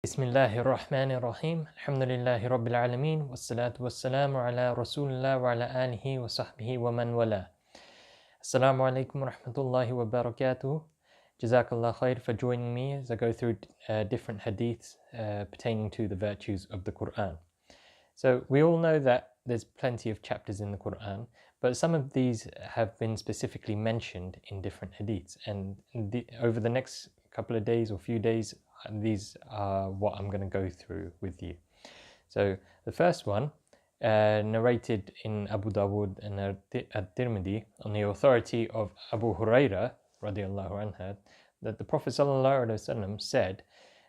Bismillahir Rahmanir Rahim. Alhamdulillahi Rabbil Alameen. Wassalatu wassalamu ala Rasulillah wa ala alihi wa sahbihi wa man wala. Assalamu alaikum wa rahmatullahi wa barakatuh. Jazakallah khair for joining me as I go through different hadiths pertaining to the virtues of the Qur'an. So we all know that there's plenty of chapters in the Qur'an, but some of these have been specifically mentioned in different hadiths. And over the next couple of days or few days, these are what I'm going to go through with you. So the first one, narrated in Abu Dawood and At-Tirmidhi on the authority of Abu Huraira radiallahu anhu, that the Prophet sallallahu alaihi wasallam said,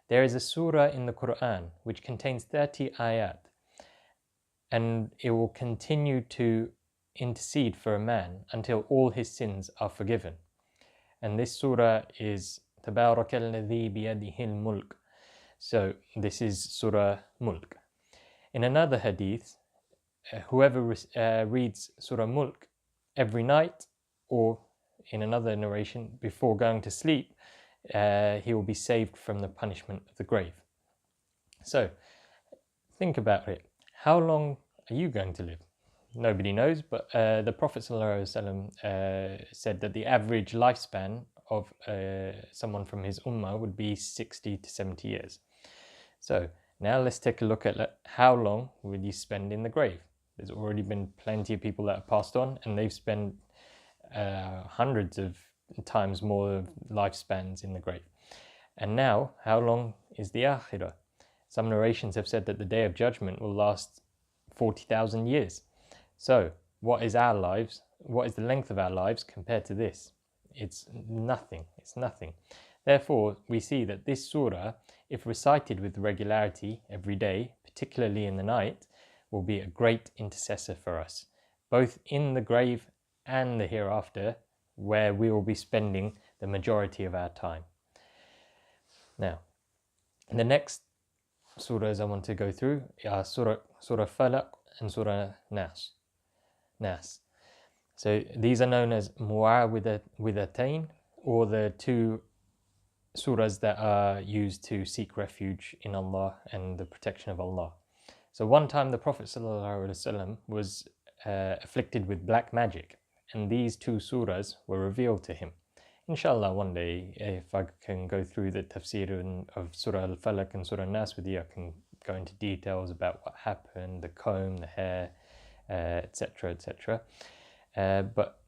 "There is a surah in the Qur'an which contains 30 ayat, and it will continue to intercede for a man until all his sins are forgiven. And this surah is تبارك الذي بيده الملك." So this is Surah Mulk. In another hadith, whoever reads Surah Mulk every night, or in another narration, before going to sleep, he will be saved from the punishment of the grave. So think about it. How long are you going to live? Nobody knows, but the Prophet ﷺ said that the average lifespan of someone from his ummah would be 60 to 70 years. So now let's take a look at how long will you spend in the grave. There's already been plenty of people that have passed on, and they've spent hundreds of times more lifespans in the grave. And now, how long is the akhirah? Some narrations have said that the day of judgment will last 40,000 years. So what is our lives? What is the length of our lives compared to this? It's nothing. It's nothing. Therefore, we see that this surah, if recited with regularity every day, particularly in the night, will be a great intercessor for us, both in the grave and the hereafter, where we will be spending the majority of our time. Now, the next surahs I want to go through are Surah Falaq and Surah Nas. So these are known as Mu'awwidhatayn, or the two surahs that are used to seek refuge in Allah and the protection of Allah. So one time the Prophet ﷺ was afflicted with black magic, and these two surahs were revealed to him. Inshallah, one day, if I can go through the tafsir of Surah Al-Falaq and Surah Nas with you, I can go into details about what happened, the comb, the hair, etc., etc. But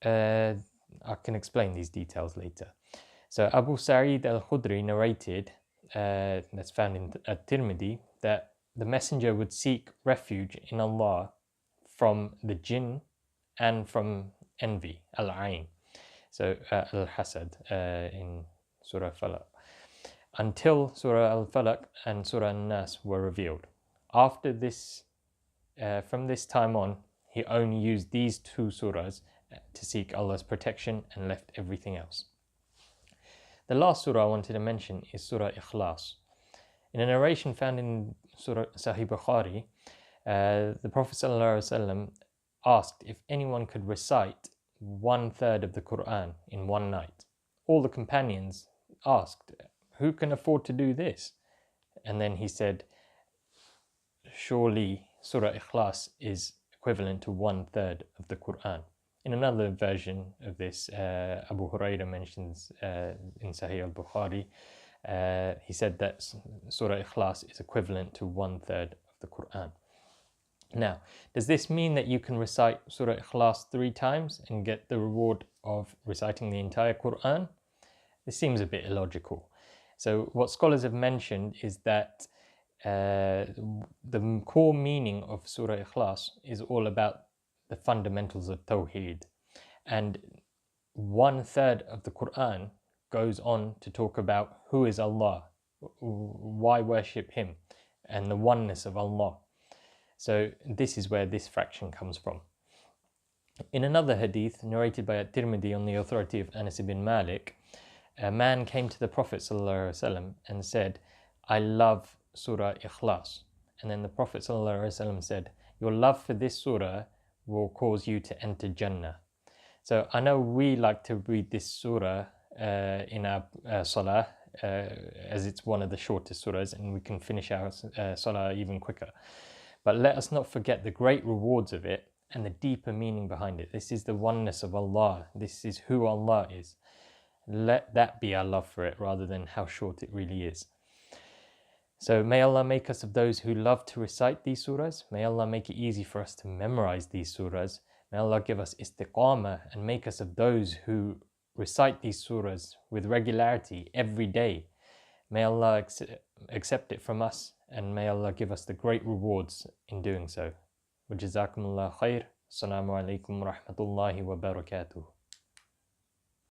I can explain these details later. So Abu Sa'id al-Khudri narrated, that's found in At-Tirmidhi, that the messenger would seek refuge in Allah from the jinn and from envy, al-ayn, so al-hasad in Surah Falaq, until Surah Al-Falaq and Surah An-Nas were revealed. After this, from this time on, he only used these two surahs to seek Allah's protection and left everything else. The last surah I wanted to mention is Surah Ikhlas. In a narration found in Surah Sahih Bukhari, the Prophet ﷺ asked if anyone could recite 1/3 of the Qur'an in one night. All the companions asked, "Who can afford to do this?" And then he said, "Surely Surah Ikhlas is equivalent to 1/3 of the Qur'an." In another version of this, Abu Huraira mentions in Sahih al-Bukhari, he said that Surah Ikhlas is equivalent to 1/3 of the Qur'an. Now, does this mean that you can recite Surah Ikhlas 3 times and get the reward of reciting the entire Qur'an? This seems a bit illogical. So what scholars have mentioned is that the core meaning of Surah Ikhlas is all about the fundamentals of Tawheed. And 1/3 of the Qur'an goes on to talk about who is Allah, why worship Him, and the oneness of Allah. So this is where this fraction comes from. In another hadith narrated by At-Tirmidhi on the authority of Anas ibn Malik, a man came to the Prophet ﷺ and said, "I love Surah Ikhlas." And then the Prophet ﷺ said, "Your love for this surah will cause you to enter Jannah." So I know we like to read this surah in our salah as it's one of the shortest surahs, and we can finish our salah even quicker. But let us not forget the great rewards of it and the deeper meaning behind it. This is the oneness of Allah. This is who Allah is. Let that be our love for it rather than how short it really is. So may Allah make us of those who love to recite these surahs. May Allah make it easy for us to memorize these surahs. May Allah give us istiqamah and make us of those who recite these surahs with regularity every day. May Allah accept it from us, and may Allah give us the great rewards in doing so. Wa jazakumullah khair. Assalamu alaikum wa rahmatullahi wa barakatuh.